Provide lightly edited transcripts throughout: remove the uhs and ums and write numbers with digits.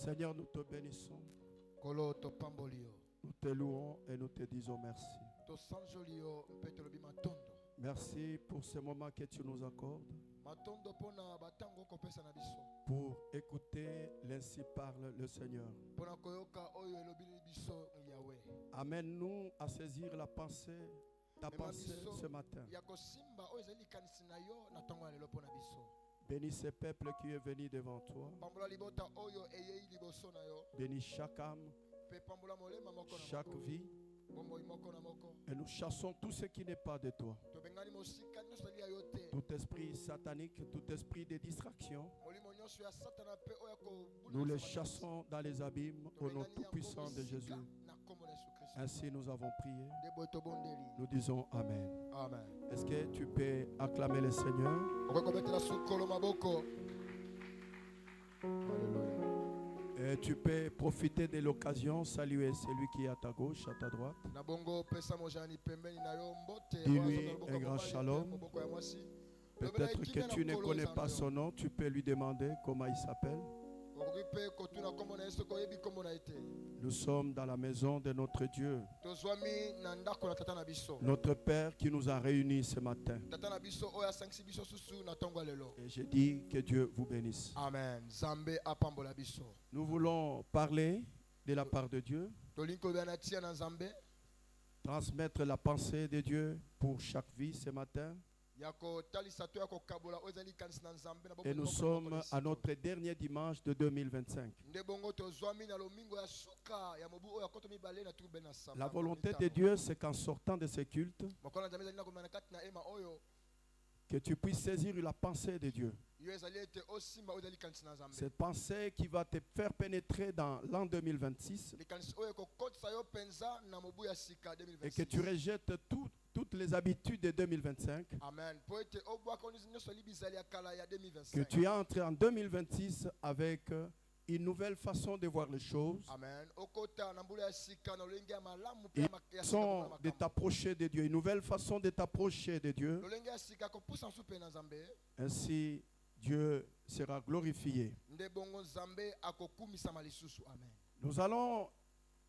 Seigneur, nous te bénissons. Kolo to pambolio. Nous te louons et nous te disons merci. To sanjolio mpetolobi matondo. Merci pour ce moment que tu nous accordes Matondo pona batango kopesa na biso. pour écouter l'ainsi parle le Seigneur. Pona koyoka oyo elobi biso Yahweh. Amène-nous à saisir la pensée, ta pensée ce matin. Yako simba oyo ezali kanisi na yo na tongo lelo pona biso. Bénis ce peuple qui est venu devant toi. Pambola libota oyo eyei liboso na yo. Bénis chaque âme, Pe pambola molema moko na chaque moko. vie. Bombo imoko na moko. Et nous chassons tout ce qui n'est pas de toi. To bengani mosika nyonso ali ayote. Tout esprit satanique, tout esprit de distraction, Molimo nyonso ya satana pe oyo ko nous les chassons dans les abîmes au nom tout-puissant de Jésus. na kombo na Yesu Kristo. Ainsi nous avons prié. Debo to bondeli. Nous disons Amen. Amen. Est-ce que tu peux acclamer le Seigneur? Okokobetela sukolo maboko. Alléluia. Et tu peux profiter de l'occasion, saluer celui qui est à ta gauche, à ta droite. Na bongo pesa mojani pembeni na yo mbote. Dis-lui Maboko un grand mobali, shalom. maboko ya mwasi. Peut-être que tu ne connais pas son nom, tu peux lui demander comment il s'appelle. Okoki pe kotuna kombo na Yesu koyebi kombo na ete. Nous sommes dans la maison de notre Dieu, Tozwami na ndako na tata na biso. notre Père qui nous a réunis ce matin. Tata na biso oyo asangisi biso susu na tongo lelo. Et je dis que Dieu vous bénisse. Amen. Zambe apambola biso. Nous voulons parler de la part de Dieu, Tolinko bana tia na Zambe. transmettre la pensée de Dieu pour chaque vie ce matin. Yako talisa to yako kabola oyo ezali kanisi na Zambe na Et nous sommes à notre dernier dimanche de 2025. nde bongo tozwami na lomingo ya suka ya mobu oyo akoto mibale na tuku bena samba. La volonté de Dieu, c'est qu'en sortant de ce culte, Mokolo na Zambe ezali na komana kati na ema oyo que tu puisses saisir la pensée de Dieu. yo ezali ete osimba oyo ezali kanisi na Zambe. Cette pensée qui va te faire pénétrer dans l'an 2026 likanisi oyo ekokotisa yo penza na mobu ya sika et que tu 2026. rejettes toutes les habitudes de 2025, Amen. Po ete obwaka nyonso libizali ya kala ya que 2025. tu entres en 2026 avec une nouvelle façon de voir les choses, Amen. Okota na mbula ya sika na lolenge ya malamu pe une ya façon sika de t'approcher de Dieu, une nouvelle façon de t'approcher de Dieu. lolenge ya sika kopusa nsu pe na Zambe. Ainsi, Dieu sera glorifié. Nde bongo Zambe akokumisama lisusu. Amen. Nous allons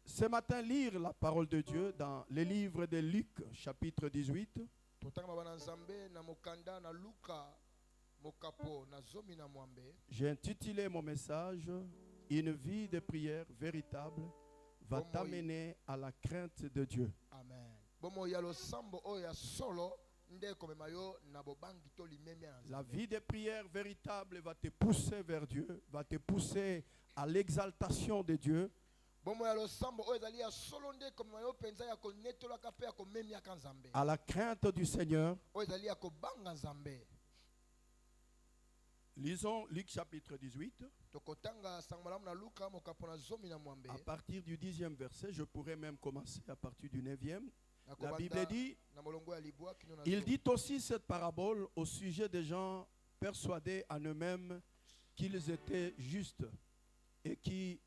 ce matin lire la parole de Dieu dans le livre de Luc, chapitre 18. Totanga bana Zambe na mokanda na Luka mokapo na zomi na mwambe. J'ai intitulé mon message « Une vie de prière véritable va t'amener à la crainte de Dieu ». Amen. Bomo ya losambo oyo ya solo nde komema yo na bobangi to limemia na La Zambe. vie de prière véritable va te pousser vers Dieu, va te pousser à l'exaltation de Dieu, Bomo ya losambo oyo ezali ya solo nde komema yo penza ya konetolaka pe ya komemia ka Nzambe. à la crainte du Seigneur. Oyo ezali ya kobanga Nzambe. Lisons Luc chapitre 18. Tokotanga sangmalamu na Luka mokapo na zomi na mwambe. À partir du 10e verset, je pourrais même commencer à partir du 9e. La Nakobanda Bible dit, na molongo ya libwa kino na il zo. dit aussi cette parabole au sujet des gens persuadés en eux-mêmes qu'ils étaient justes et qui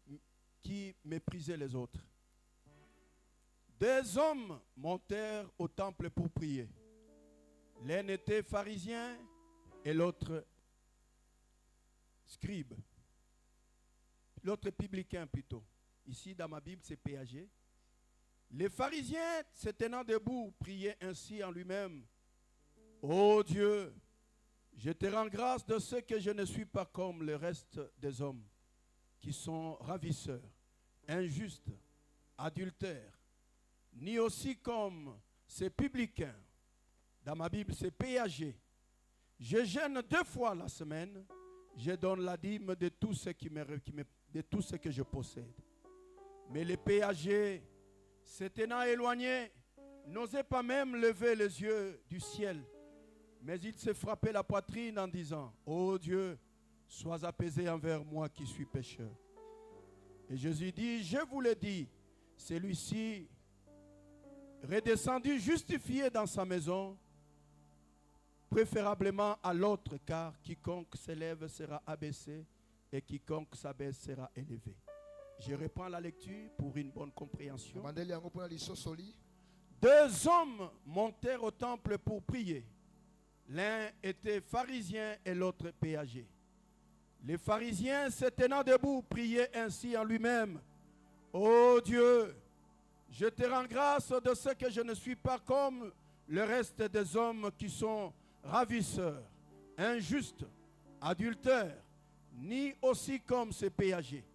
méprisaient les autres. Deux hommes montèrent au temple pour prier. L'un était pharisien et l'autre scribe. L'autre publicain plutôt. Ici dans ma Bible c'est péager. Les pharisiens, se tenant debout, priaient ainsi en lui-même. Ô Dieu, je te rends grâce de ce que je ne suis pas comme le reste des hommes, qui sont ravisseurs, injustes, adultères, ni aussi comme ces publicains. Dans ma Bible, c'est péager. Je jeûne 2 fois la semaine, je donne la dîme de tout ce de tout ce que je possède. Mais les péagers, se tenant éloignés, n'osaient pas même lever les yeux du ciel, mais ils se frappaient la poitrine en disant, ô Dieu, sois apaisé envers moi qui suis pécheur. Et Jésus dit, je vous le dis, celui-ci, redescendu justifié dans sa maison, préférablement à l'autre, car quiconque s'élève sera abaissé et quiconque s'abaisse sera élevé. Je reprends la lecture pour une bonne compréhension. Bandeli yango pona lisosoli. 2 hommes montèrent au temple pour prier. L'un était pharisien et l'autre péager. Les pharisiens, se tenant debout, priaient ainsi en lui-même. Ô Dieu, je te rends grâce de ce que je ne suis pas comme le reste des hommes qui sont ravisseurs, injustes, adultères, ni aussi comme ces péagers.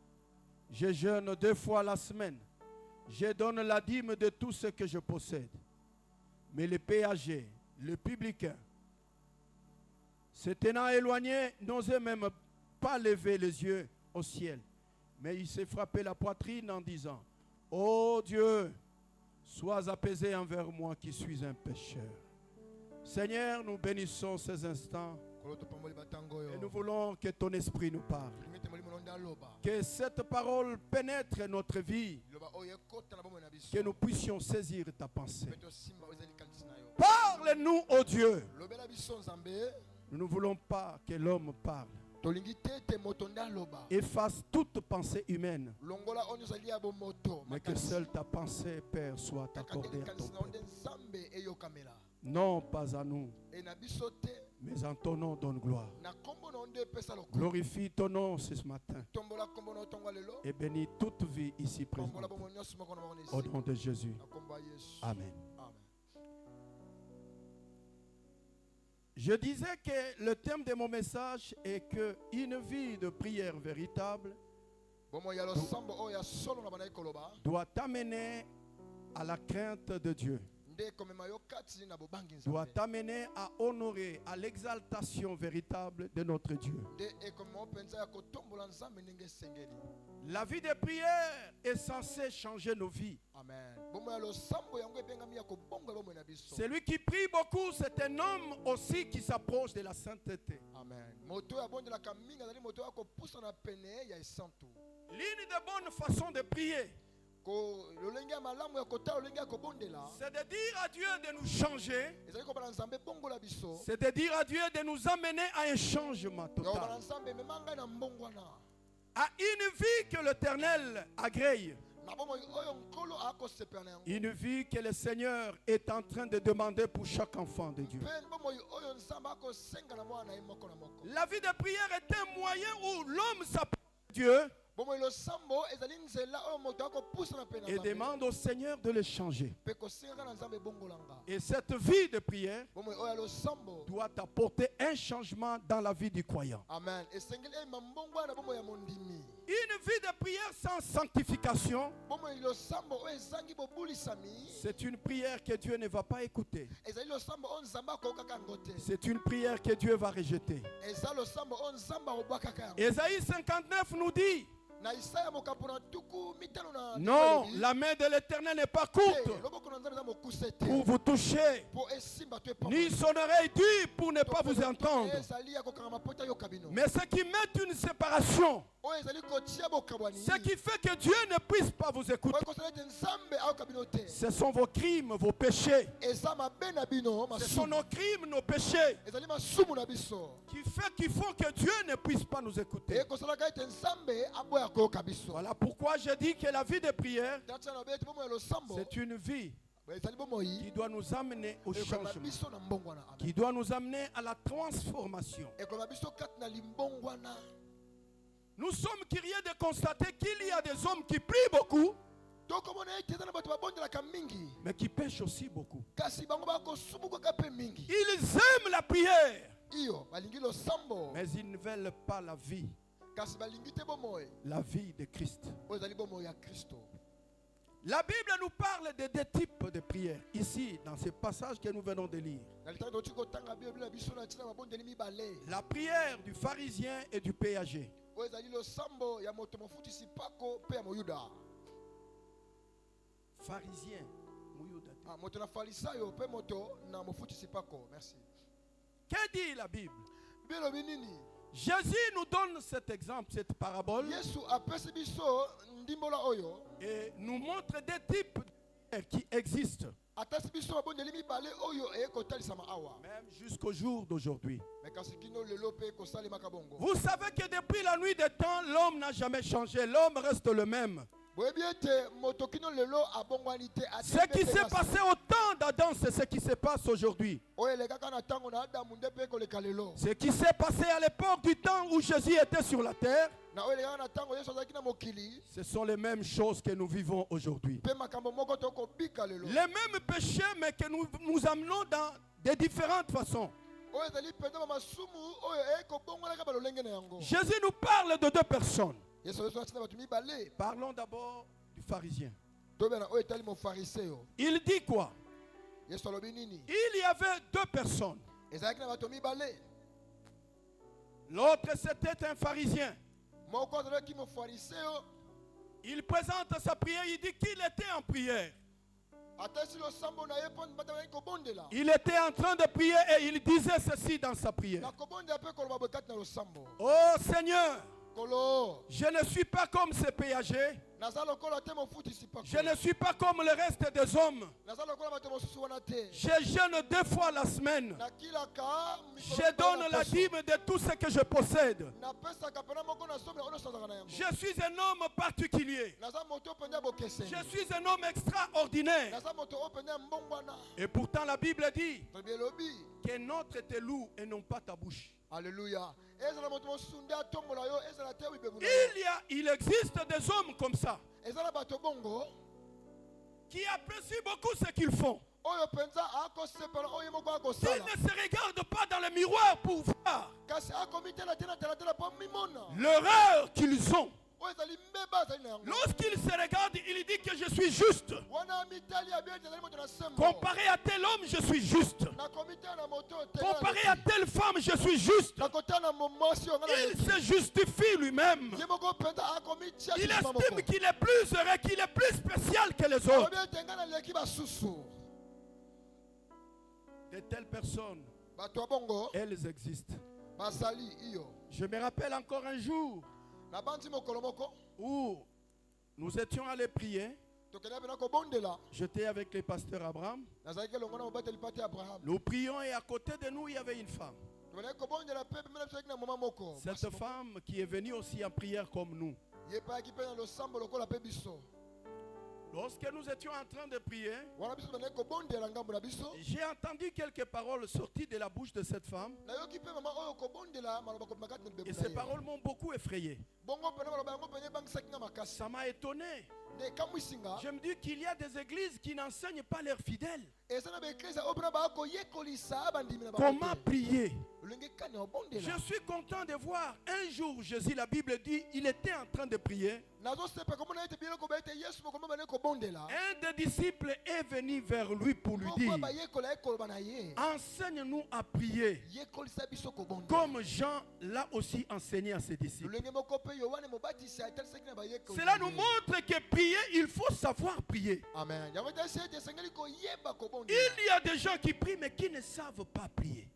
Je jeûne 2 fois la semaine. Je donne la dîme de tout ce que je possède. Mais les péagers, les publicains, se tenant éloignés, n'osaient même pas lever les yeux au ciel. Mais il s'est frappé la poitrine en disant, ô Dieu, sois apaisé envers moi qui suis un pécheur. Seigneur, nous bénissons ces instants et nous voulons que ton esprit nous parle. Que cette parole pénètre notre vie, que nous puissions saisir ta pensée. Parle-nous, ô Dieu. Nous ne voulons pas que l'homme parle. Efface toute pensée humaine, mais que seule ta pensée, Père, soit accordée à ton peuple. Non pas à nous, mais en ton nom donne gloire. Glorifie ton nom ce matin et bénis toute vie ici présente. Au nom de Jésus. Amen. Je disais que le thème de mon message est que une vie de prière véritable doit t'amener à la crainte de Dieu, doit t'amener à honorer, à l'exaltation véritable de notre Dieu. La vie de prière est censée changer nos vies. Amen. Celui qui prie beaucoup, c'est un homme aussi qui s'approche de la sainteté. Amen. L'une des bonnes façons de prier, c'est de dire à Dieu de nous changer. C'est de dire à Dieu de nous amener à un changement total. À une vie que l'Éternel agrée. Une vie que le Seigneur est en train de demander pour chaque enfant de Dieu. La vie de prière est un moyen où l'homme s'approche de Dieu et demande au Seigneur de le changer. Et cette vie de prière doit apporter un changement dans la vie du croyant. Amen. Une vie de prière sans sanctification, c'est une prière que Dieu ne va pas écouter. C'est une prière que Dieu va rejeter. Ésaïe 59 nous dit, non, la main de l'Éternel n'est pas courte pour vous toucher, ni son oreille dure pour ne pas vous entendre. Mais ce qui met une séparation, ce qui fait que Dieu ne puisse pas vous écouter, ce sont vos crimes, vos péchés. Ce sont nos crimes, nos péchés qui fait qu'il faut que Dieu ne puisse pas nous écouter. Voilà pourquoi je dis que la vie de prière, c'est une vie qui doit nous amener au changement, qui doit nous amener à la transformation. Nous sommes curieux de constater qu'il y a des hommes qui prient beaucoup, mais qui pêchent aussi beaucoup. Ils aiment la prière, mais ils ne veulent pas la vie de Christ. La Bible nous parle de deux types de prières ici dans ce passage que nous venons de lire. La prière du pharisien et du péager. Pharisien, que dit la Bible? Jésus nous donne cet exemple, cette parabole, et nous montre des types de prières qui existent, même jusqu'au jour d'aujourd'hui. Vous savez que depuis la nuit des temps, l'homme n'a jamais changé, l'homme reste le même. Ce qui s'est passé au temps d'Adam, c'est ce qui se passe aujourd'hui. Ce qui s'est passé à l'époque du temps où Jésus était sur la terre, ce sont les mêmes choses que nous vivons aujourd'hui. Les mêmes péchés, mais que nous amenons dans de différentes façons. Jésus nous parle de deux personnes. Parlons d'abord du pharisien. Il dit quoi? Il y avait deux personnes. L'autre, c'était un pharisien. Il présente sa prière, il dit qu'il était en prière. Il était en train de prier et il disait ceci dans sa prière. Oh Seigneur, je ne suis pas comme ces péagers. Je ne suis pas comme le reste des hommes. Je jeûne 2 fois la semaine. Je donne la dîme de tout ce que je possède. Je suis un homme particulier. Je suis un homme extraordinaire. Et pourtant la Bible dit que notre est loup et non pas ta bouche. Alléluia. Il existe des hommes comme ça qui apprécient beaucoup ce qu'ils font. Ils ne se regardent pas dans le miroir pour voir l'erreur qu'ils ont. Lorsqu'il se regarde, il dit que je suis juste. Comparé à tel homme, je suis juste. Comparé à telle femme, je suis juste. Il se justifie lui-même. Il estime qu'il est plus heureux, qu'il est plus spécial que les autres. De telles personnes, elles existent. Je me rappelle encore un jour où nous étions allés prier. J'étais avec le pasteur Abraham. Nous prions et à côté de nous, il y avait une femme. Cette femme qui est venue aussi en prière comme nous. Lorsque nous étions en train de prier, j'ai entendu quelques paroles sorties de la bouche de cette femme. Et ces paroles m'ont beaucoup effrayé. Ça m'a étonné. Je me dis qu'il y a des églises qui n'enseignent pas leurs fidèles comment prier. Je suis content de voir un jour Jésus, la Bible dit, il était en train de prier. Un des disciples est venu vers lui pour lui dire: enseigne-nous à prier comme Jean l'a aussi enseigné à ses disciples. Cela nous montre que prier, il faut savoir prier. Amen. Il y a des gens qui prient mais qui ne savent pas prier.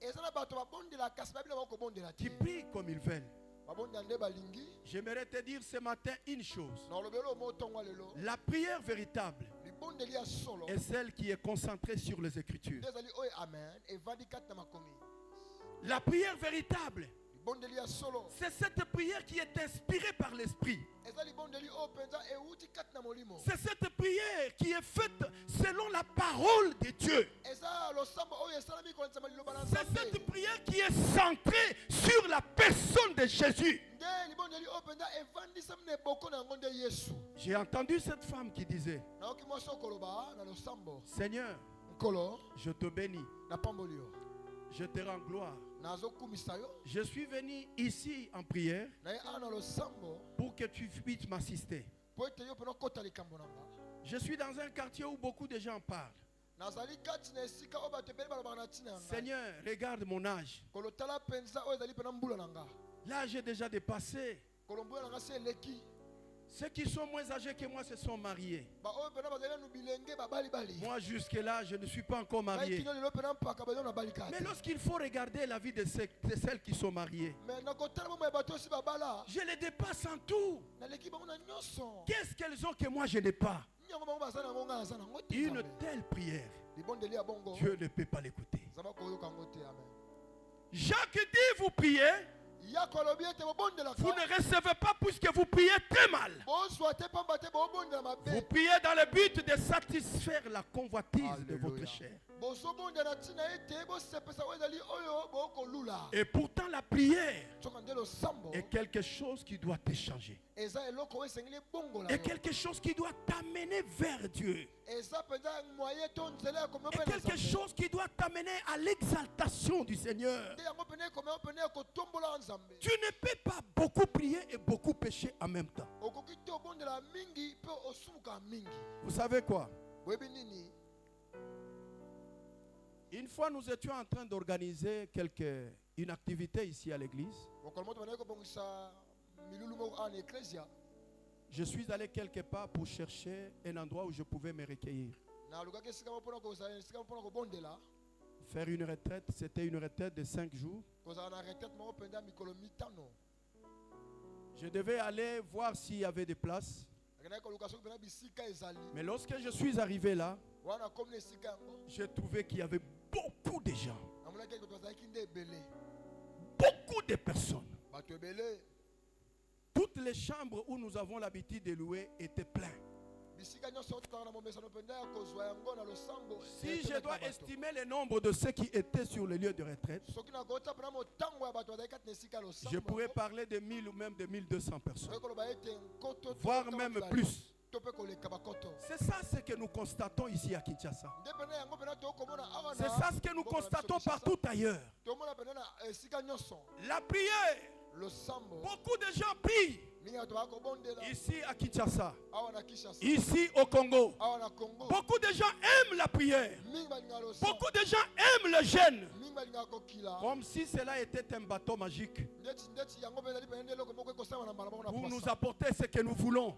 Qui prient comme ils veulent. J'aimerais te dire ce matin une chose. La prière véritable est celle qui est concentrée sur les Écritures. La prière véritable, c'est cette prière qui est inspirée par l'Esprit. C'est cette prière qui est faite selon la parole de Dieu. C'est cette prière qui est centrée sur la personne de Jésus. J'ai entendu cette femme qui disait: Seigneur, je te bénis. Je te rends gloire. Je suis venu ici en prière pour que tu puisses m'assister. Je suis dans un quartier où beaucoup de gens parlent. Seigneur, regarde mon âge. Là, j'ai déjà dépassé. Ceux qui sont moins âgés que moi se sont mariés. Moi, jusque-là, je ne suis pas encore marié. Mais lorsqu'il faut regarder la vie de celles qui sont mariées, je les dépasse en tout. Qu'est-ce qu'elles ont que moi je n'ai pas? Une telle prière, Dieu ne peut pas l'écouter. Jacques dit: vous priez Vous ne recevez pas puisque vous priez très mal. Vous priez dans le but de satisfaire la convoitise de votre chair. Et pourtant la prière est quelque chose qui doit te changer. Et quelque chose qui doit t'amener vers Dieu. Et quelque chose qui doit t'amener à l'exaltation du Seigneur. Tu ne peux pas beaucoup prier et beaucoup pécher en même temps. Vous savez quoi? Une fois, nous étions en train d'organiser une activité ici à l'église. Je suis allé quelque part pour chercher un endroit où je pouvais me recueillir. Faire une retraite, c'était une retraite de 5 jours. Je devais aller voir s'il y avait des places. Mais lorsque je suis arrivé là, j'ai trouvé qu'il y avait beaucoup de gens. Beaucoup de personnes. Toutes les chambres où nous avons l'habitude de louer étaient pleines. Si je dois estimer le nombre de ceux qui étaient sur le lieu de retraite, je pourrais parler de 1000 ou même de 1200 personnes, voire même plus. C'est ça ce que nous constatons ici à Kinshasa. C'est ça ce que nous constatons partout ailleurs. La prière, beaucoup de gens prient. Ici à Kinshasa, ici au Congo, beaucoup de gens aiment la prière. Beaucoup de gens aiment le jeûne. Comme si cela était un bateau magique pour nous apporter ce que nous voulons,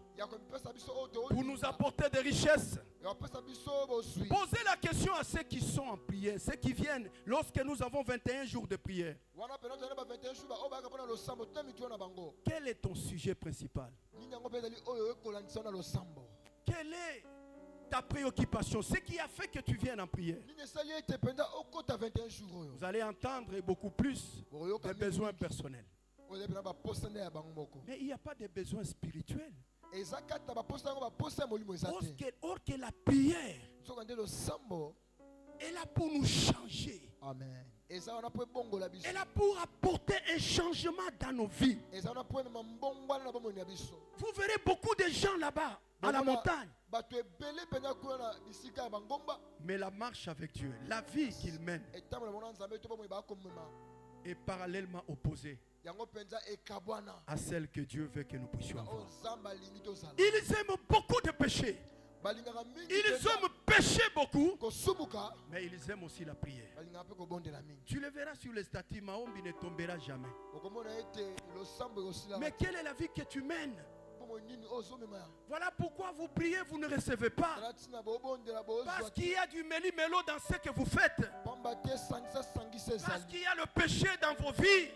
pour nous apporter des richesses. Posez la question à ceux qui sont en prière, ceux qui viennent lorsque nous avons 21 jours de prière. Quel est ton sujet principal? Quelle est ta préoccupation? Ce qui a fait que tu viennes en prière. Vous allez entendre beaucoup plus de besoins personnels. Mais il n'y a pas de besoins spirituels. Or que la prière est là pour nous changer. Amen. Elle est là pour apporter un changement dans nos vies. Vous verrez beaucoup de gens là-bas, à la montagne. Mais la marche avec Dieu, la vie qu'ils mènent, est parallèlement opposée à celle que Dieu veut que nous puissions avoir. Ils aiment beaucoup de pécher. Ils aiment pécher beaucoup, mais ils aiment aussi la prière. Tu le verras sur les statues, Mahombi ne tombera jamais. Mais quelle est la vie que tu mènes? Voilà pourquoi vous priez, vous ne recevez pas. Parce qu'il y a du méli-mélo dans ce que vous faites. Parce qu'il y a le péché dans vos vies.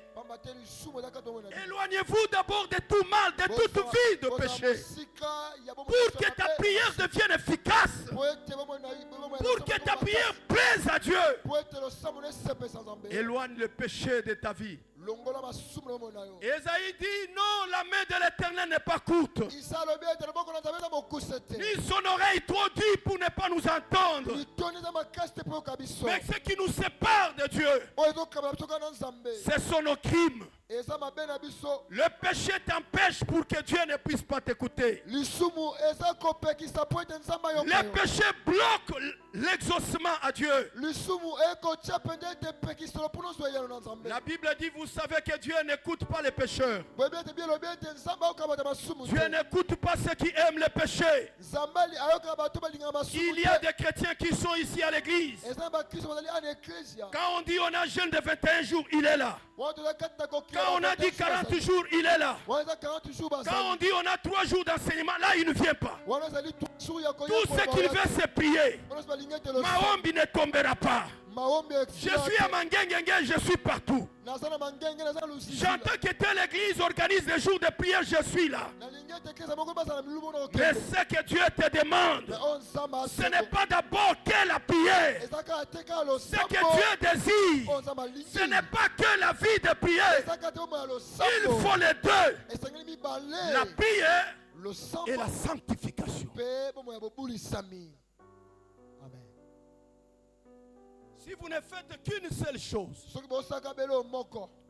Éloignez-vous d'abord de tout mal, de toute vie de péché. Pour que ta prière devienne efficace. Pour que ta prière plaise à Dieu. Éloigne le péché de ta vie. Esaïe dit non, la main de l'Éternel n'est pas courte, ni son oreille trop dure pour ne pas nous entendre. Mais ce qui nous sépare de Dieu, ce sont nos crimes. Le péché t'empêche pour que Dieu ne puisse pas t'écouter. Le péché bloque l'exaucement à Dieu. La Bible dit, vous savez que Dieu n'écoute pas les pécheurs. Dieu n'écoute pas ceux qui aiment le péché. Il y a des chrétiens qui sont ici à l'église. Quand on dit on a jeûne de 21 jours, il est là. Quand on a dit 40 jours, il est là. Quand on dit on a 3 jours d'enseignement, là il ne vient pas. Tout ce qu'il veut c'est prier. Mahombi ne tombera pas. Je suis à Mangengenge, je suis partout. J'entends que telle église organise des jours de prière, je suis là. Mais ce que Dieu te demande, ce n'est pas d'abord que la prière. Ce que Dieu désire, ce n'est pas que la vie de prière. Il faut les deux. La prière et la sanctification. Si vous ne faites qu'une seule chose,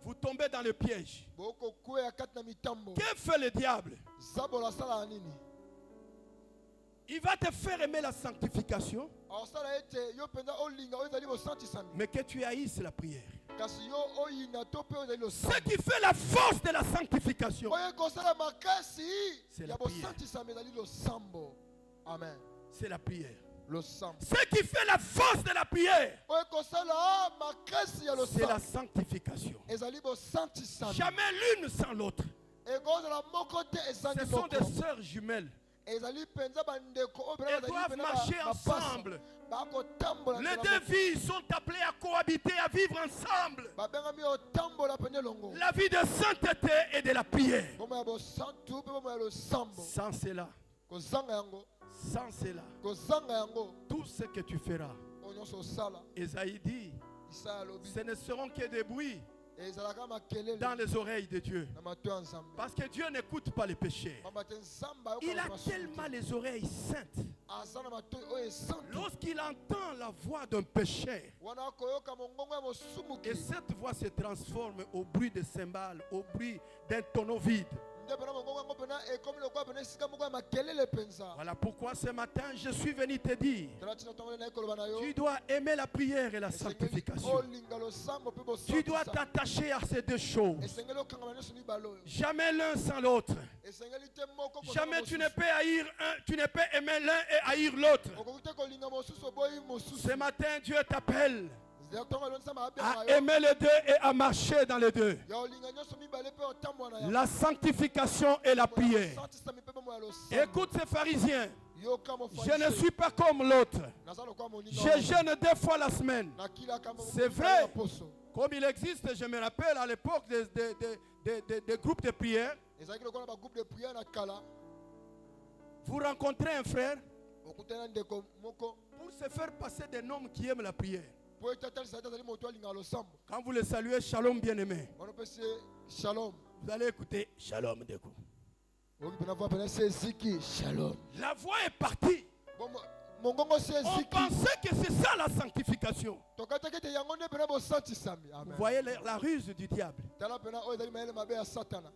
vous tombez dans le piège. Que fait le diable? Il va te faire aimer la sanctification, mais que tu haïsses la prière. Ce qui fait la force de la sanctification, c'est la prière. C'est la prière. Ce qui fait la force de la prière, c'est la sanctification. Jamais l'une sans l'autre. Ce sont des sœurs jumelles. Elles doivent marcher ensemble. Les deux vies sont appelées à cohabiter, à vivre ensemble. La vie de sainteté et de la prière. Sans cela, tout ce que tu feras, Esaïe dit, ce ne seront que des bruits dans les oreilles de Dieu. Parce que Dieu n'écoute pas les péchés. Il a tellement les oreilles saintes. Lorsqu'il entend la voix d'un pécheur, et cette voix se transforme au bruit de cymbales, au bruit d'un tonneau vide. Voilà pourquoi ce matin je suis venu te dire, tu dois aimer la prière et la sanctification. Tu dois t'attacher à ces deux choses. Jamais l'un sans l'autre. Jamais tu ne peux haïr un, tu ne peux aimer l'un et haïr l'autre. Ce matin Dieu t'appelle à aimer les deux et à marcher dans les deux. La sanctification et la prière. Écoute ces pharisiens. Je ne suis pas comme l'autre. Je jeûne 2 fois la semaine. C'est vrai. Comme il existe, je me rappelle à l'époque des groupes de prière. Vous rencontrez un frère pour se faire passer des noms qui aiment la prière. Quand vous le saluez, shalom bien-aimé. Vous allez écouter shalom de coup. La voix est partie. On pensait que c'est ça la sanctification. Vous voyez la ruse du diable.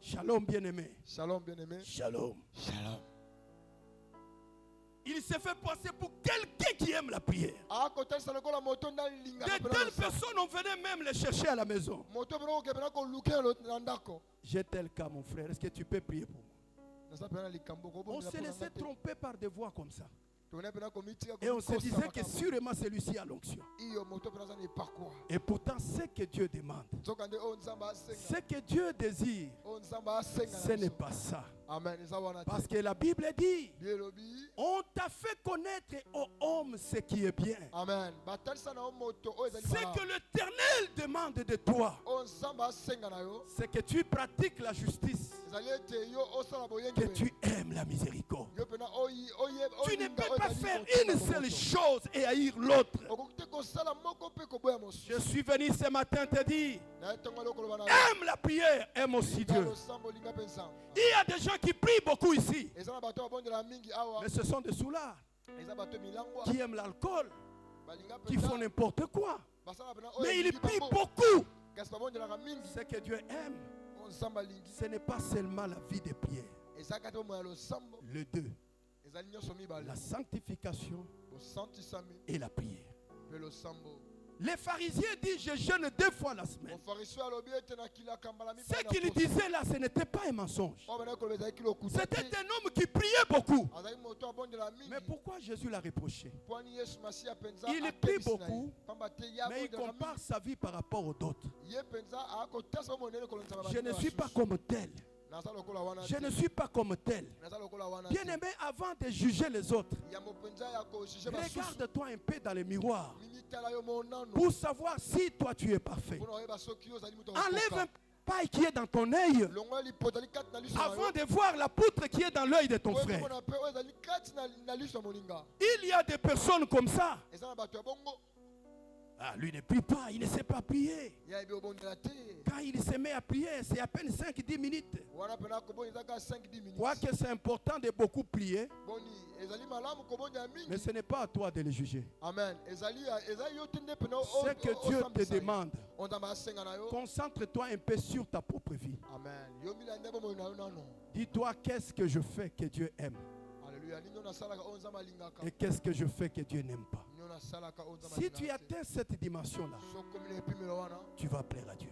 Shalom bien-aimé. Shalom bien-aimé. Shalom. Shalom. Il se fait passer pour quelqu'un qui aime la prière. De telles personnes, on venait même les chercher à la maison. J'ai tel cas, mon frère. Est-ce que tu peux prier pour moi? On s'est laissé tromper par des voix comme ça. Et on se disait que sûrement celui-ci a l'onction. Et pourtant, ce que Dieu demande, ce que Dieu désire, ce n'est pas ça. Parce que la Bible dit, on t'a fait connaître aux hommes ce qui est bien. Ce que l'Éternel demande de toi, c'est que tu pratiques la justice, que tu aimes la miséricorde. Tu ne peux pas faire une seule chose et haïr l'autre. Je suis venu ce matin te dire, aime la prière, aime aussi Dieu. Il y a des gens qui prient beaucoup ici, mais ce sont des soulards qui aiment l'alcool, qui font n'importe quoi. Mais ils prient beaucoup. Ce que Dieu aime, ce n'est pas seulement la vie de prière. Les deux, la sanctification et la prière. Les pharisiens disent je jeûne 2 fois la semaine. Ce qu'il disait là, ce n'était pas un mensonge. C'était un homme qui priait beaucoup. Mais pourquoi Jésus l'a reproché? Il prie beaucoup, mais il compare sa vie par rapport aux autres. Je ne suis pas comme tel. naza lokola wana Je te. ne suis pas comme tel. Naza lokola wana Bien te. aimé, avant de juger les autres, Ya mopenza ya kojuge basusu. regarde-toi un peu dans le miroir Minitala yo monano. pour savoir si toi tu es parfait. Mpona oyeba soki ozali moto Enlève akokoka. un paille qui est dans ton œil Longwa lipoto ali kati na liso na yo. avant de voir la poutre qui est dans l'œil de ton Oyo frère. komona pe oyo ezali kati na liso ya moninga. Il y a des personnes comme ça. Eza na bato ya bongo. Ah, lui ne prie pas, il ne sait pas prier. Ya ebi obondela te. Quand il se met à prier, c'est à peine 5-10 minutes. Wana pena kobonda eza ka 5-10 minutes. Quoique c'est important de beaucoup prier, Boni ezali malamu kobonda mais mingi. ce n'est pas à toi de le juger. Amen. Ezali yo tende pena Ce que Dieu te demande, Ondamba asenga na yo. concentre-toi un peu sur ta propre vie. Amen. Yo mila ndebo mo na yo nano. Dis-toi qu'est-ce que je fais que Dieu aime Alléluia. Nino na salaka onza malingaka. et qu'est-ce que je fais que Dieu n'aime pas. Nino na salaka onza Si tu atteins cette dimension-là, so komile epimelo wana. tu vas plaire à Dieu.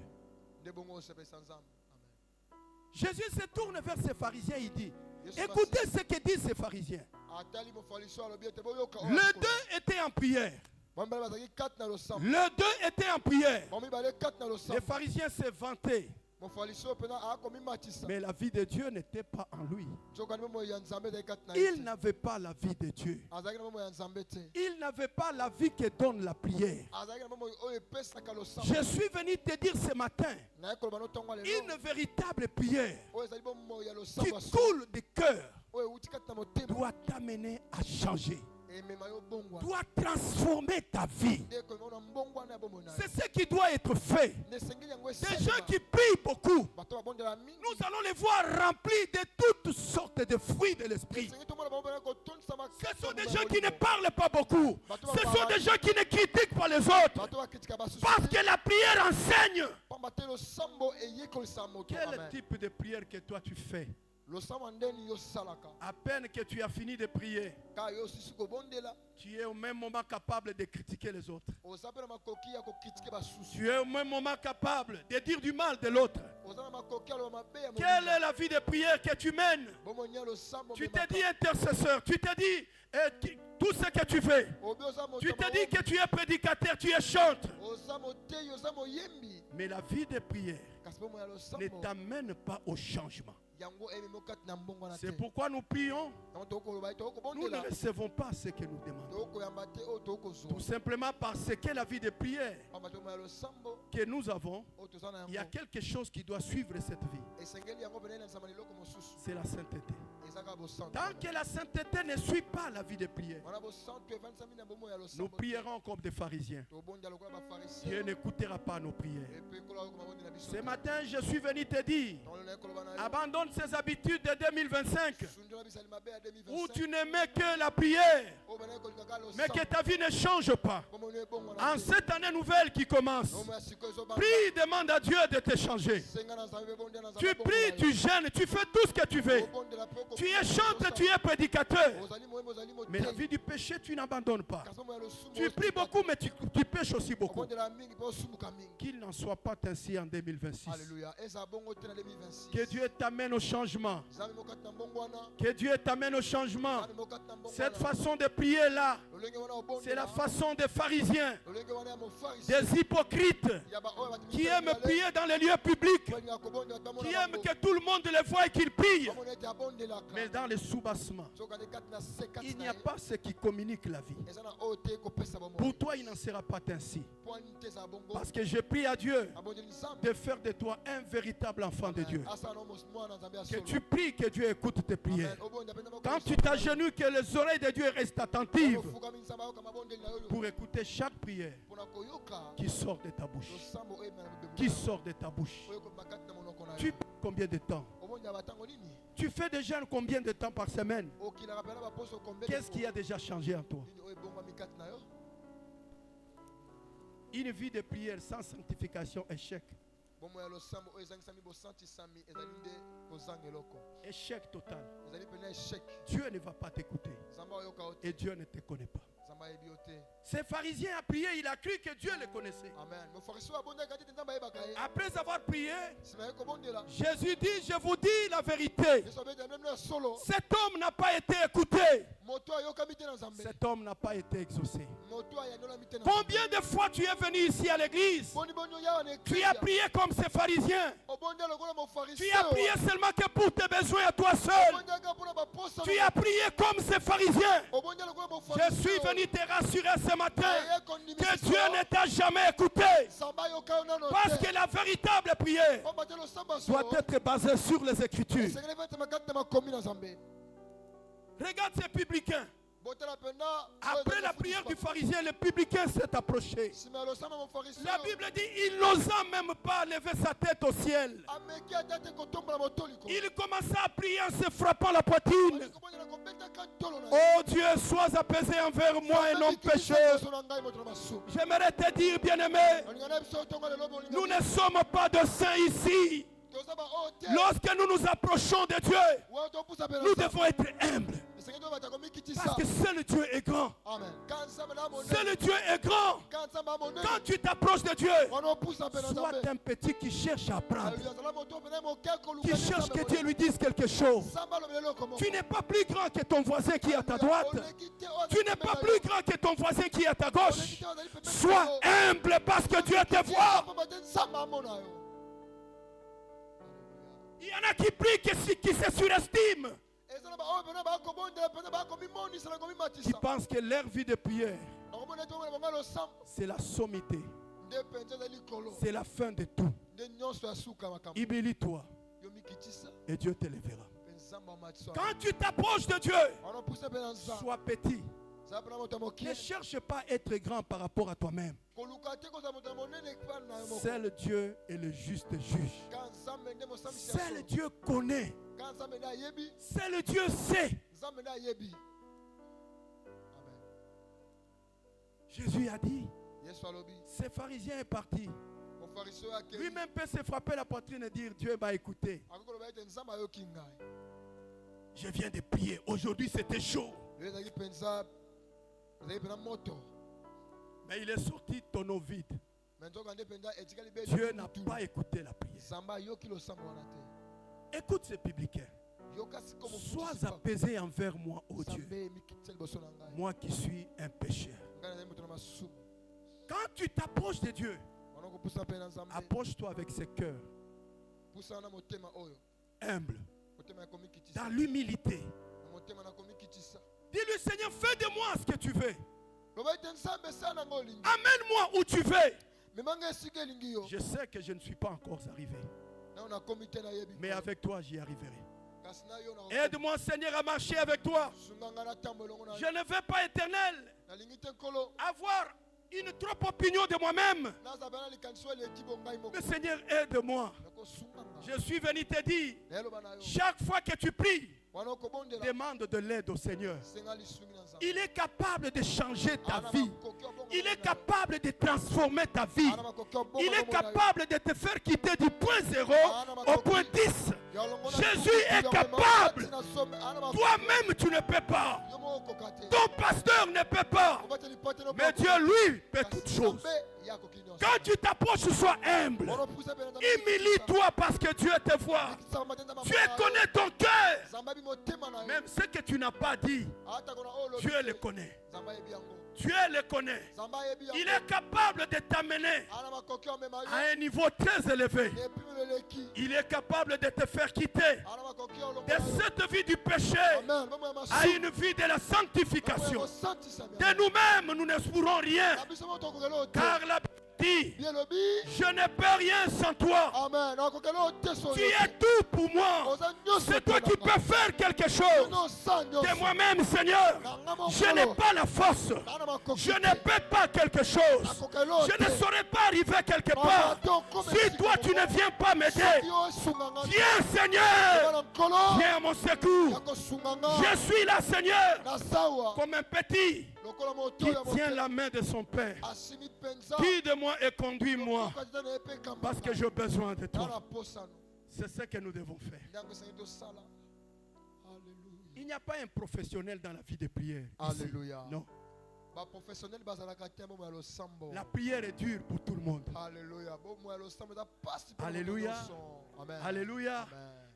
Ndebo ngo sepesa nzambe. Amen. Jésus se tourne vers ces pharisiens, il dit, Yesu écoutez ce que disent ces pharisiens. atali mo faliso alobi ete boyoka. Les deux étaient en prière. Bambala bazaki kat na losambo. Les deux étaient en prière. Bomi bale kat na Les losambo. pharisiens se vantaient, Mo faliso pena akomi matisa. mais la vie de Dieu n'était pas en lui. Joka mo ya nzambe de kat na. Il n'avait pas la vie de Dieu. Azaki na mo ya nzambe te. Il n'avait pas la vie que donne la prière. Azaki na mo oyo pesa ka losambo. Je suis venu te dire ce matin, Na ekolo bano tonga lelo. une véritable prière Oyo ezali bomo ya qui losambo. coule du cœur Oyo uti kat na motema. doit t'amener à changer, Emema yo bongwa. doit transformer ta vie. Ndeko mona mbongwa na bomo na. C'est ce qui doit être fait. Nesengeli yango Des esengela. gens qui prient beaucoup, Bato babondela mingi. nous allons les voir remplis de toutes sortes de fruits de l'esprit. Esengi tomona bango bana kotondisa Ce sont des gens qui ne parlent pas beaucoup. Ce sont des gens qui ne critiquent pas les autres. bato bakritika basusu. Parce que la prière enseigne. Pamba te losambo eyekolisa moto. Quel Amen. type de prière que toi tu fais? Losambo ndeni yo salaka. À peine que tu as fini de prier, Ka yo sisi kobondela. tu es au même moment capable de critiquer les autres. Oza pe na makoki ya kokritike basusu. Tu es au même moment capable de dire du mal de l'autre. Oza na makoki alo mabe ya Quelle est la vie de prière que tu mènes? bomonia losambo. Tu te dis intercesseur, tu te dis tout ce que tu fais. Obi oza moto. Tu te dis que tu es prédicateur, tu es chantre. oza moteyi oza moyembi. Mais la vie de prière Kasi bomo ya ne losambo. t'amène pas au changement. Yango ememi okati na mbongo na te. C'est pourquoi nous prions. Yango tokoloba Nous ne tokobondela. recevons pas ce que nous demandons. Tokoyamba te oyo tokozwa. Tout simplement parce que la vie de prière Pamba te bomo ya losambo que nous avons, oyo toza na il y a yango. quelque chose qui doit suivre cette vie. Esengeli yango pene na nzambe liloko mosusu. C'est la sainteté. Ezaka bosantu. Tant que la sainteté ne suit pas la vie de prière, Wana bosantu evandisa mini na bomo ya nous losambo. prierons comme des pharisiens. Tobondia lokola Dieu bafarisien. n'écoutera pas nos prières. Epe kola oyo mabondi na biso. Ce matin, je suis venu te dire, Tongolo na ekoloba na yo. abandonne ces habitudes de 2025 Sunjola bisali mabe ya où 2025. tu n'aimais que la prière, Oyo bana ekolika ka mais que losambo. ta vie ne change pas. Bomo no ebongo na En te. cette année nouvelle qui commence, Bomo ya sikoyo ezobanda. prie, demande à Dieu de te changer. Senga na nzambe ebondia na nzambe Tu ebongo pries, na tu yo. gênes, tu fais tout ce que tu veux. Obondela pe oko- Tu es chantre, tu es prédicateur. Ozali moyembi, ozali Mais la moteyi. vie du péché, tu n'abandonnes pas. Kasi bomo ya losumu Tu oyo pries beaucoup, mais tu pêches aussi beaucoup. obondela mingi pe osumuka mingi. Qu'il n'en soit pas ainsi en 2026. Alléluia. Eza bongo te na 2026. Que Dieu t'amène au changement. Nzambe mokati na mbongo wana. Que Dieu t'amène au changement. Nzambe mokati na mbongo Cette wana. façon de prier là, Lolenge wana obondela. c'est la façon des pharisiens, Lolenge wana ya mofarisi. des hypocrites Ya ba oyo batimisi qui aiment mibale. prier dans les lieux publics, Balinga kobondela tamona qui bango. aiment que tout le monde les voie et qu'ils prient. Bamona ete abondelaka. Mais dans les sous-bassements, Soka de kati na se kati il na n'y a ye. pas ce qui communique la vie. Eza na oyo te ekopesa bomoi. Pour toi, il n'en sera pas ainsi. Po ani te eza bongo. Parce que je prie à Dieu Abondeli Nzambe. de faire de toi un véritable enfant de Dieu. Asa na mwana Nzambe ya Que solo. tu pries, que Dieu écoute tes prières. Amen. Obonda pe na moko Quand losambo. tu t'agenouilles, que les oreilles de Dieu restent attentives Ofukami Nzambe ayoka mabondeli na yo. pour écouter chaque prière Pona koyoka. qui sort de ta bouche. Losambo oyo emema na bibembe Qui na yo. sort de ta bouche. Oyo ekoma kati na monoko na yo. Tu pries combien de temps? Obonda batango nini? Tu fais des jeûnes combien de temps par semaine? Okilaka pe na baposo combien de Qu'est-ce qui a déjà changé en toi? nini oyo ebongwami kati na yo? Une vie de prière sans sanctification, échec. Bomo ya losambo oyo ezangisami bosantisami ezali nde kozanga eloko. Échec total. Ezali pena échec. Dieu ne va pas t'écouter. Nzambe ayoka yo te. Et Dieu ne te connaît pas. Nzambe ayebi yo te. Ces pharisiens a prié, il a cru que Dieu le connaissait. Amen. Mofarisi oyo abondaka te Nzambe ayebaka ye. Après avoir prié, Nsima ye kobondela. Jésus dit, je vous dis la vérité. Yesu abeti ya meme ya solo. Cet homme n'a pas été écouté. moto ayoka mite na Nzambe, cet homme n'a pas été exaucé. moto ayandola mite na Combien de fois tu es venu ici à l'église? boni bonyo yawa na Tu as prié comme ces pharisiens. obonda lokola mo Tu as prié seulement que pour tes besoins à toi seul. Tu as prié comme ces pharisiens. Je suis venu te rassurer ce matin que Dieu ne t'a jamais écouté. Parce que la véritable prière doit être basée sur les Écritures. Regarde ces publicains. Après la prière du pharisien, le publicain s'est approché. La Bible dit il n'osa même pas lever sa tête au ciel. Il commença à prier en se frappant la poitrine. Oh Dieu, sois apaisé envers moi et non pécheur. J'aimerais te dire, bien-aimé, nous ne sommes pas de saints ici. Lorsque nous nous approchons de Dieu, nous devons être humbles. Parce que seul Dieu est grand. Seul Dieu est grand. Quand tu t'approches de Dieu, sois un petit qui cherche à apprendre, qui cherche que Dieu lui dise quelque chose. Tu n'es pas plus grand que ton voisin qui est à ta droite. Tu n'es pas plus grand que ton voisin qui est à ta gauche. Sois humble parce que Dieu te voit. Il y en a qui prient, qui se surestiment, qui pensent que leur vie de prière, c'est la sommité, c'est la fin de tout. Humilie-toi et Dieu te lèvera. Quand tu t'approches de Dieu, sois petit. Ne cherche pas à être grand par rapport à toi-même. Seul Dieu est le juste juge. Seul Dieu connaît. Seul Dieu sait. Jésus a dit, ce pharisien est parti. Lui-même peut se frapper la poitrine et dire, Dieu m'a écouté. Je viens de prier. Aujourd'hui c'était chaud. Mais il est sorti tonneau vide. Dieu n'a pas écouté la prière. Écoute ces publicains. Sois apaisé envers moi, ô Dieu. Moi qui suis un pécheur. Quand tu t'approches de Dieu, approche-toi avec ce cœur humble, dans l'humilité. Dis-lui, Seigneur, fais de moi ce que tu veux. Amène-moi où tu veux. Je sais que je ne suis pas encore arrivé, mais avec toi j'y arriverai. Aide-moi, Seigneur, à marcher avec toi. Je ne veux pas, Éternel, avoir une trop opinion de moi-même. Mais Seigneur, aide-moi. Je suis venu te dire, chaque fois que tu pries, demande de l'aide au Seigneur. Il est capable de changer ta vie. Il est capable de transformer ta vie. Il est capable de te faire quitter du point 0 au point 10. Jésus est capable. Toi-même, tu ne peux pas. Ton pasteur ne peut pas. Mais Dieu, lui, peut toutes choses. Quand tu t'approches, sois humble. Humilie-toi parce que Dieu te voit. Dieu connaît ton cœur. Même ce que tu n'as pas dit, Dieu le connaît. Dieu le connaît. Il est capable de t'amener à un niveau très élevé. Il est capable de te faire quitter de cette vie du péché à une vie de la sanctification. De nous-mêmes, nous ne pourrons rien. Car la Bible dit, je ne peux rien sans toi. Tu es tout pour moi. C'est toi qui peux faire quelque chose. De moi-même, Seigneur, je n'ai pas la force. Je ne peux pas quelque chose. Je ne saurais pas arriver quelque part. Si toi tu ne viens pas m'aider, viens, Seigneur. Viens à mon secours. Je suis là, Seigneur, comme un petit qui tient la main de son Père. Guide-moi et conduis-moi, parce que j'ai besoin de toi. C'est ce que nous devons faire. Il n'y a pas un professionnel dans la vie de prière. Alléluia. Non. La prière est dure pour tout le monde. Alléluia. Alléluia. Alléluia.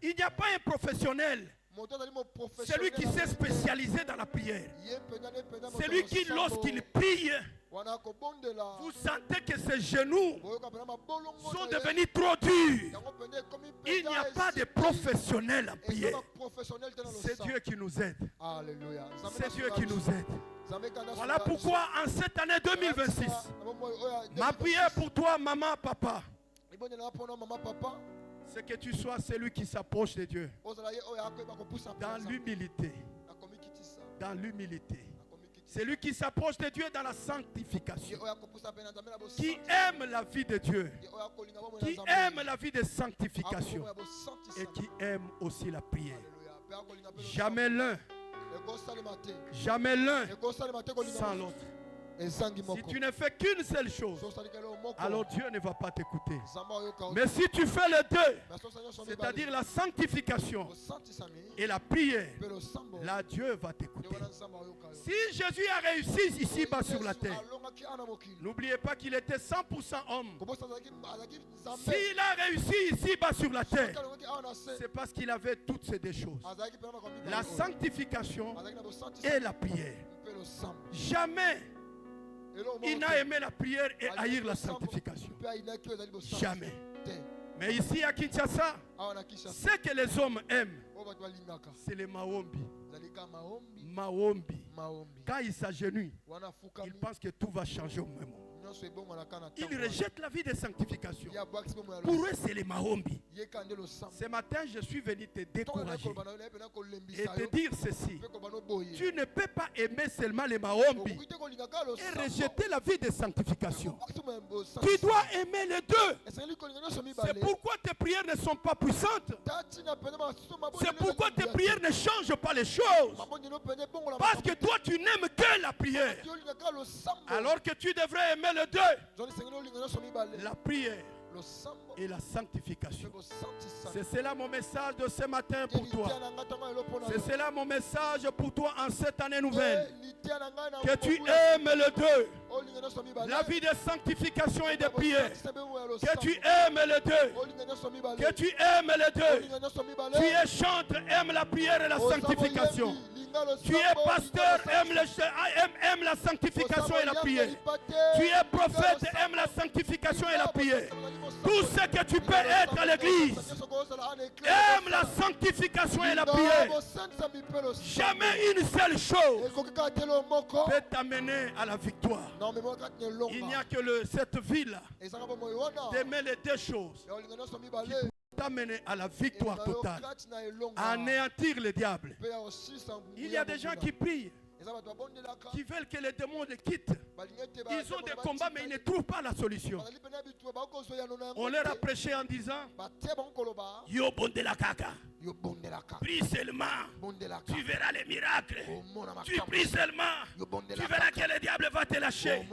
Il n'y a pas un professionnel Celui qui s'est spécialisé dans la prière. Celui qui, lorsqu'il prie, vous sentez que ses genoux sont devenus trop durs. Il n'y a pas de professionnel en prière. C'est Dieu qui nous aide. C'est Dieu qui nous aide. Voilà pourquoi en cette année 2026, ma prière pour toi, maman, papa, c'est que tu sois celui qui s'approche de Dieu dans l'humilité. Dans l'humilité. Celui qui s'approche de Dieu dans la sanctification. Qui aime la vie de Dieu. Qui aime la vie de sanctification. Et qui aime aussi la prière. Jamais l'un sans l'autre. Si tu ne fais qu'une seule chose, alors Dieu ne va pas t'écouter. Mais si tu fais les deux, c'est-à-dire la sanctification et la prière, là Dieu va t'écouter. Si Jésus a réussi ici-bas sur la terre, n'oubliez pas qu'il était 100% homme. S'il a réussi ici-bas sur la terre, c'est parce qu'il avait toutes ces deux choses. La sanctification et la prière. Jamais il n'a aimé la prière et haïr la sanctification. Jamais. Mais ici à Kinshasa, ce que les hommes aiment, c'est les Maombi. Maombi. Quand ils s'agenouillent, ils pensent que tout va changer au même moment. Ils rejettent la vie de sanctification. Pour eux, c'est les Maombi. Ce matin, je suis venu te décourager et te dire ceci. Tu ne peux pas aimer seulement les Maombi et rejeter la vie de sanctification. Tu dois aimer les deux. C'est pourquoi tes prières ne sont pas puissantes. C'est pourquoi tes prières ne changent pas les choses. Parce que toi, tu n'aimes que la prière. Alors que tu devrais aimer les deux. La prière et la sanctification. C'est cela mon message de ce matin pour toi. C'est cela mon message pour toi en cette année nouvelle. Que tu aimes les deux. La vie de sanctification et de prière. Que tu aimes les deux. Que tu aimes les deux. Tu es chantre, aime la prière et la sanctification. Tu es pasteur, aime la sanctification et la prière. Tu es prophète, aime la sanctification et la prière. Tout ce que tu peux être à l'église, aime la sanctification et la prière. Jamais une seule chose peut t'amener à la victoire. Il n'y a que cette ville d'aimer les deux choses qui peut t'amener à la victoire totale, à anéantir le diable. Il y a des gens qui prient, qui veulent que les démons les quittent. Ils ont des combats mais ils ne trouvent pas la solution. On leur a prêché en disant Yo bonde la kaka. Prie seulement, tu verras les miracles. Tu pries seulement, tu verras que le diable va te lâcher.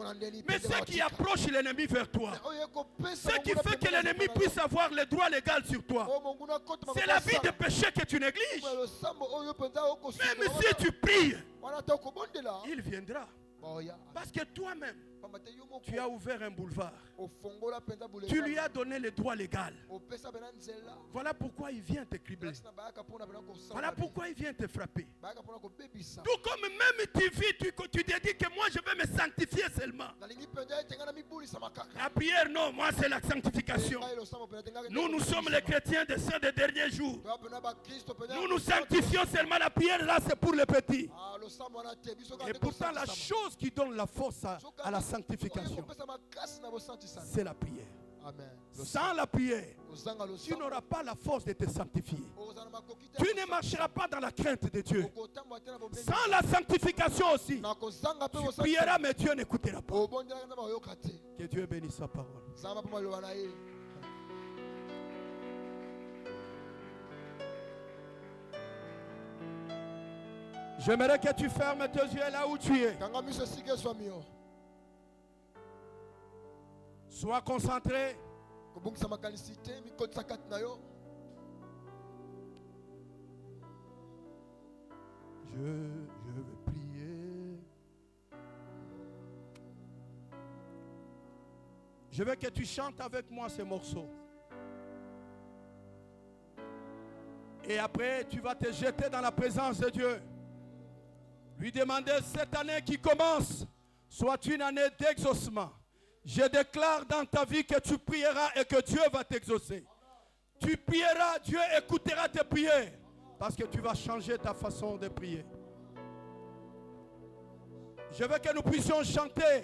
Mais ce qui approche l'ennemi vers toi, ce qui fait que l'ennemi puisse avoir le droit légal sur toi, c'est la vie de péché que tu négliges. Même si tu pries, il viendra. Parce que toi-même, tu as ouvert un boulevard. Tu lui as donné le droit légal. Voilà pourquoi il vient te cribler. Voilà pourquoi il vient te frapper. Tout comme même tu vis, tu te dis que moi je vais me sanctifier seulement. La prière, non, moi c'est la sanctification. Nous sommes les chrétiens des saints des derniers jours. Nous sanctifions seulement. La prière, là c'est pour les petits. Et pourtant la chose qui donne la force à la sanctification, c'est la prière. Sans la prière, tu n'auras pas la force de te sanctifier. Tu ne marcheras pas dans la crainte de Dieu. Sans la sanctification aussi, tu prieras mais Dieu n'écoutera pas. Que Dieu bénisse sa parole. J'aimerais que tu fermes tes yeux là où tu es. Sois concentré. Je veux prier. Je veux que tu chantes avec moi ces morceaux. Et après, tu vas te jeter dans la présence de Dieu. Lui demander, cette année qui commence, soit une année d'exaucement. Je déclare dans ta vie que tu prieras et que Dieu va t'exaucer. Tu prieras, Dieu écoutera tes prières. Parce que tu vas changer ta façon de prier. Je veux que nous puissions chanter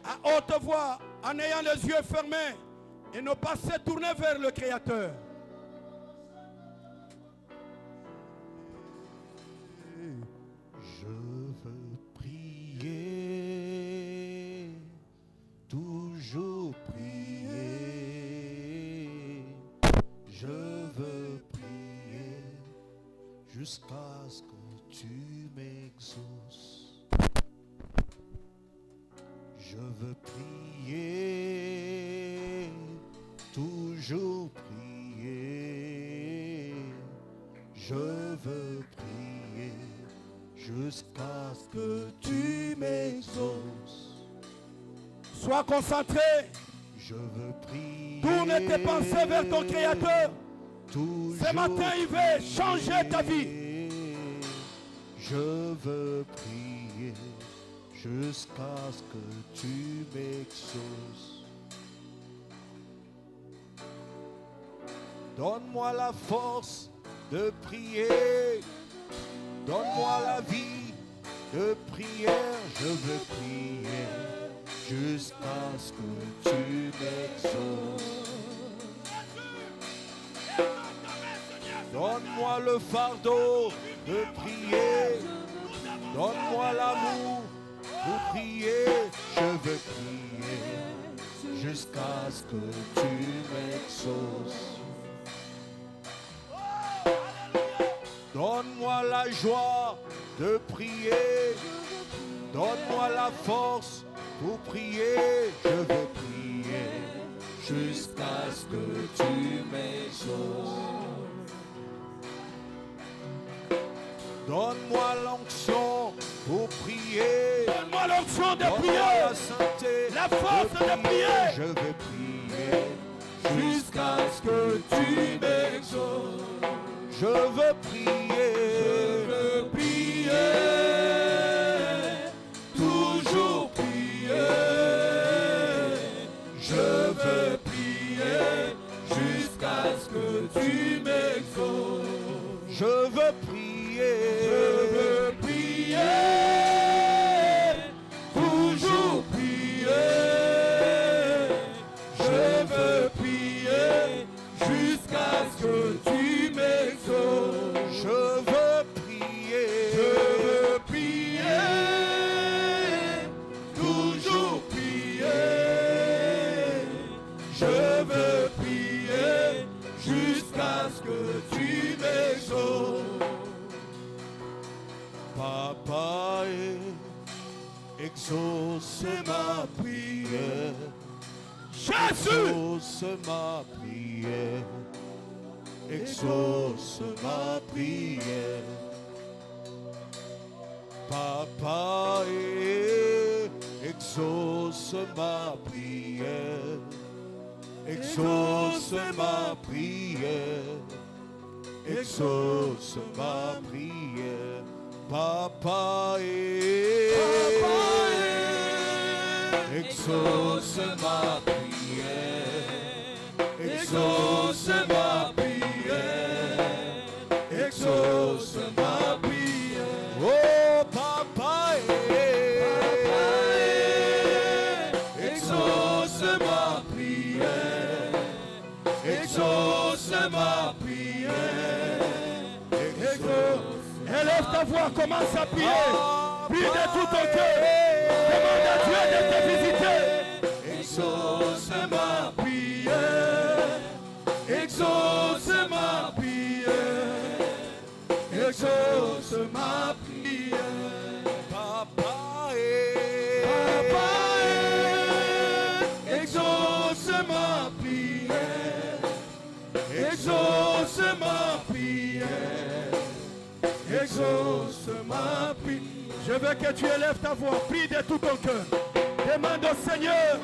à haute voix, en ayant les yeux fermés et ne pas se tourner vers le Créateur. Je veux prier, toujours prier. Je veux prier jusqu'à ce que tu m'exauces. Je veux prier, toujours prier. Je veux prier jusqu'à ce que tu m'exauces. Sois concentré. Je veux prier. Tourne tes pensées vers ton Créateur. Ce matin, il veut changer ta vie. Je veux prier jusqu'à ce que tu m'exauces. Donne-moi la force de prier. Donne-moi la vie de prière. Je veux prier jusqu'à ce que tu m'exauces. Donne-moi le fardeau de prier. Donne-moi l'amour pour prier. Je veux prier jusqu'à ce que tu m'exauces. Donne-moi la joie de prier. Donne-moi la force pour prier. Je veux prier jusqu'à ce que tu m'exauces. Donne-moi l'onction pour prier. Donne-moi l'onction de Donne-moi prier. la santé, La force de prier. Je veux prier jusqu'à ce que tu m'exauces. Je veux prier. Je veux prier. Toujours prier. Je veux prier jusqu'à ce que tu m'exauces. Je veux prier. Je veux prier. Toujours prier. Je veux prier jusqu'à ce que tu m'exauces. Je veux prier. Je veux prier. Toujours prier. Je veux prier jusqu'à ce que tu m'exauces. Papa, exauce ma prière. Jésus. Exauce ma prière. Exauce ma prière. Papa, exauce ma prière. Exauce ma prière. Exauce ma prière. Papa, exauce ma prière. Exauce ma prière. Exauce ma prière. Oh papa, exauce ma prière. Exauce ma prière. Exauce. Élève ta voix, commence à prier. Prie de tout ton cœur. Demande à Dieu de te visiter. Exauce ma prière. Exauce ma prière. Exauce ma prière. Papa, exauce ma prière. Exauce ma prière. Exauce ma prière. Je veux que tu élèves ta voix. Prie de tout ton cœur. Demande au Seigneur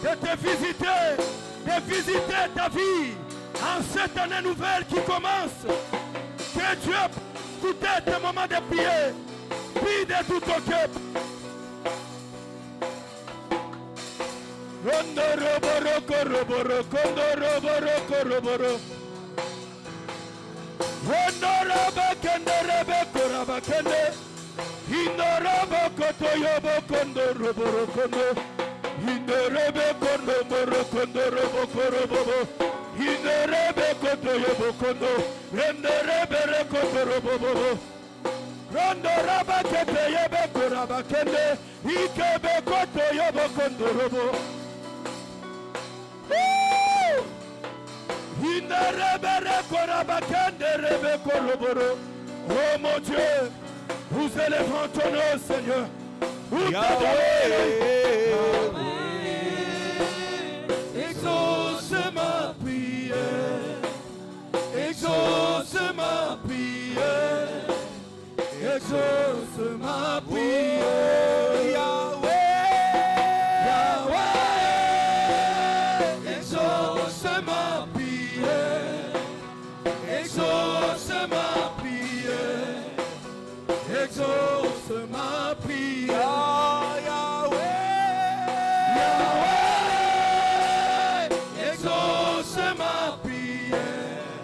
de te visiter ta vie En cette année nouvelle qui commence, que Dieu écoute tes moments de prière. Prie de tout ton cœur. Rondo raba kete yebe kuraba kende ikebe koto yobo kondo robo. Inde rebe rekoraba kende rebe koroboro. Oh mon Dieu, vous élevons ton nom, Seigneur. Vous t'adorez. Exauce ma prière. Exauce ma prière. Exauce ma prière, Yahweh, Yahweh. Exauce ma prière, exauce ma prière, exauce ma prière, Yahweh, Yahweh. Exauce ma prière,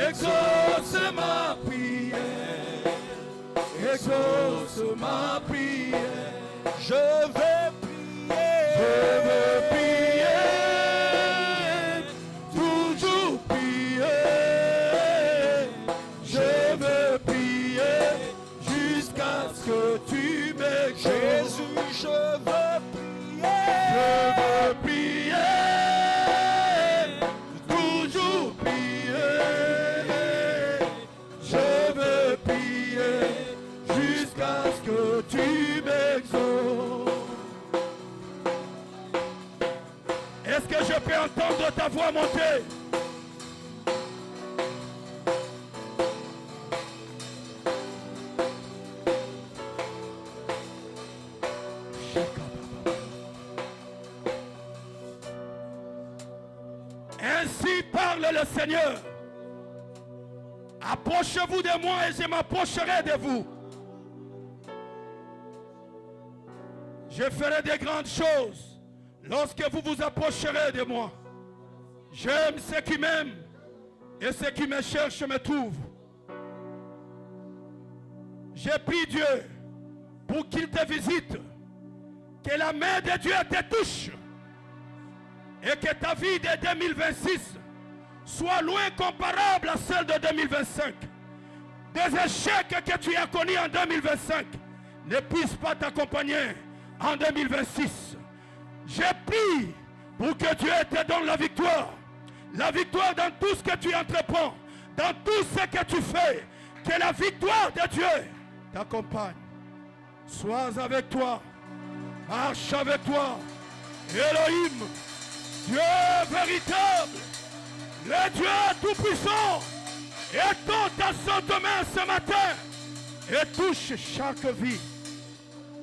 exauce ma prière. Exauce ma prière. Je vais prier, toujours prier. Je veux prier jusqu'à ce que tu m'exauces. Jésus, je veux prier, toujours prier. Je veux prier jusqu'à ce que tu m'exauces. Est-ce que je peux entendre ta voix monter? Ainsi parle le Seigneur. Approchez-vous de moi et je m'approcherai de vous. Je ferai des grandes choses lorsque vous vous approcherez de moi. J'aime ceux qui m'aiment et ceux qui me cherchent me trouvent. J'ai pris Dieu pour qu'il te visite, que la main de Dieu te touche et que ta vie de 2026 soit loin comparable à celle de 2025. Des échecs que tu as connus en 2025 ne puissent pas t'accompagner en 2026. J'ai prié pour que Dieu te donne la victoire dans tout ce que tu entreprends, dans tout ce que tu fais, que la victoire de Dieu t'accompagne. Sois avec toi, marche avec toi, Elohim, Dieu véritable, le Dieu tout-puissant, étends ta sainte main ce matin et touche chaque vie.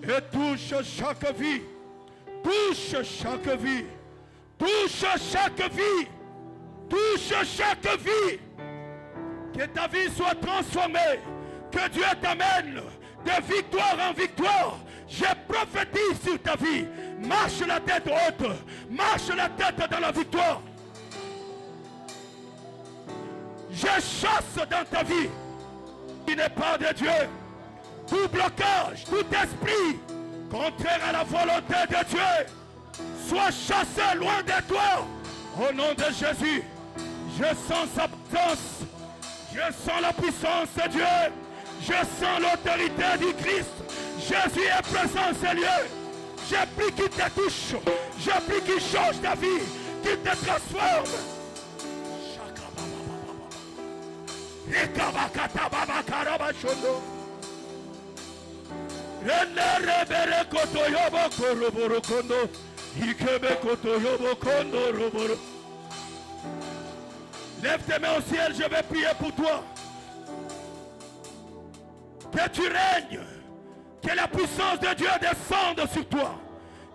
Et touche chaque vie. Touche chaque vie. Touche chaque vie. Touche chaque vie. Que ta vie soit transformée. Que Dieu t'amène de victoire en victoire. Je prophétise sur ta vie. Marche la tête haute. Marche la tête dans la victoire. Je chasse dans ta vie qui n'est pas de Dieu. Tout blocage, tout esprit contraire à la volonté de Dieu soit chassé loin de toi. Au nom de Jésus, je sens sa présence. Je sens la puissance de Dieu. Je sens l'autorité du Christ. Jésus est présent en ce lieu. Je prie qu'il te touche. Je prie qu'il change ta vie. Qu'il te transforme. Lève tes mains au ciel, je vais prier pour toi. Que tu règnes. Que la puissance de Dieu descende sur toi.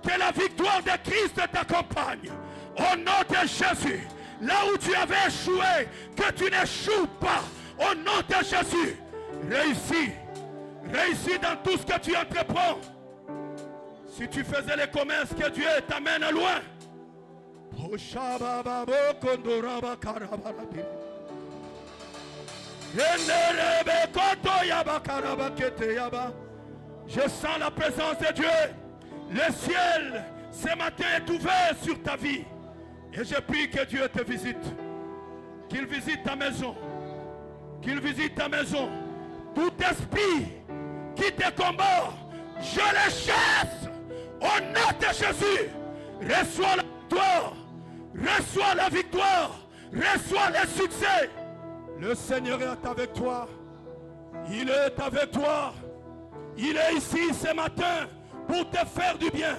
Que la victoire de Christ t'accompagne. Au nom de Jésus, Là où tu avais échoué, que tu n'échoues pas. Au nom de Jésus, réussis. Réussis dans tout ce que tu entreprends. Si tu faisais les commerces, que Dieu t'amène loin. Je sens la présence de Dieu. Le ciel ce matin est ouvert sur ta vie. Et je prie que Dieu te visite. Qu'il visite ta maison. Qu'il visite ta maison. Tout esprit qui te combat, je le chasse. Au nom de Jésus, reçois la victoire. Reçois la victoire. Reçois le succès. Le Seigneur est avec toi. Il est avec toi. Il est ici ce matin pour te faire du bien.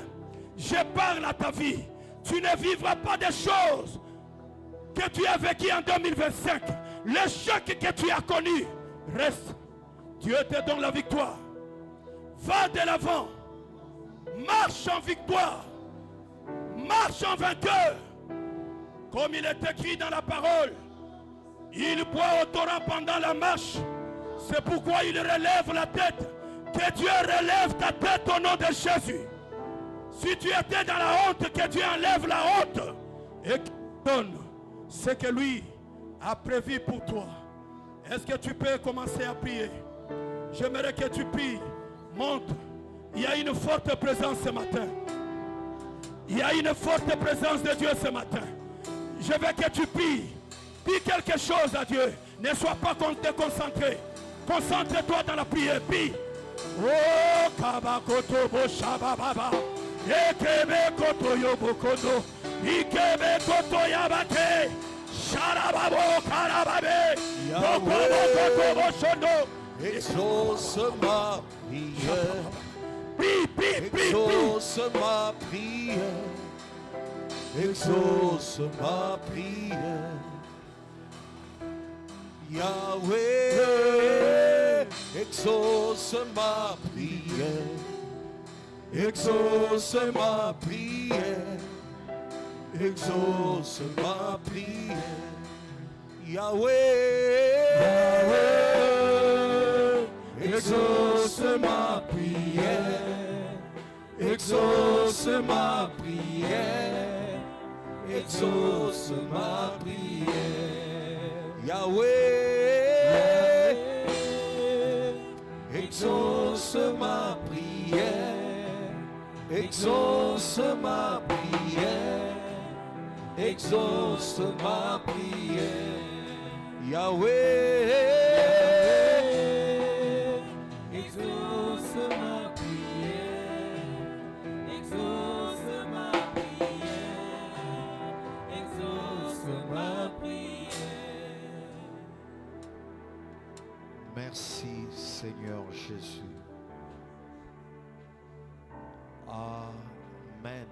Je parle à ta vie. Tu ne vivras pas des choses que tu as vécues en 2025. Le choc que tu as connu reste. Dieu te donne la victoire. Va de l'avant. Marche en victoire. Marche en vainqueur. Comme il est écrit dans la parole. Il boit au torrent pendant la marche. C'est pourquoi il relève la tête. Que Dieu relève ta tête au nom de Jésus. Si tu étais dans la honte, que Dieu enlève la honte. Et qu'il donne ce que lui a prévu pour toi. Est-ce que tu peux commencer à prier? J'aimerais que tu pries. Monte. Il y a une forte présence ce matin. Il y a une forte présence de Dieu ce matin. Je veux que tu pries. Dis quelque chose à Dieu. Ne sois pas déconcentré. Concentre-toi dans la prière. Prie. Oh, kabakoto bo shabababa. Ekebe koto yobokodo. Ikebe koto yabate. Sharababo karababe. Yokobo koto bo shondo. Exauce ma prière. Prie, prie, prie, Exauce ma prière. Exauce ma prière. Yahweh, exauce ma prière. Exauce ma prière. Exauce ma prière. Yahweh, exauce ma prière. Exauce ma prière. Exauce ma prière. Yahweh, exauce ma prière. Exauce ma prière. Exauce ma prière. Yahweh, exauce ma prière. Exauce ma prière. Exauce ma prière. Merci Seigneur Jésus. Amen.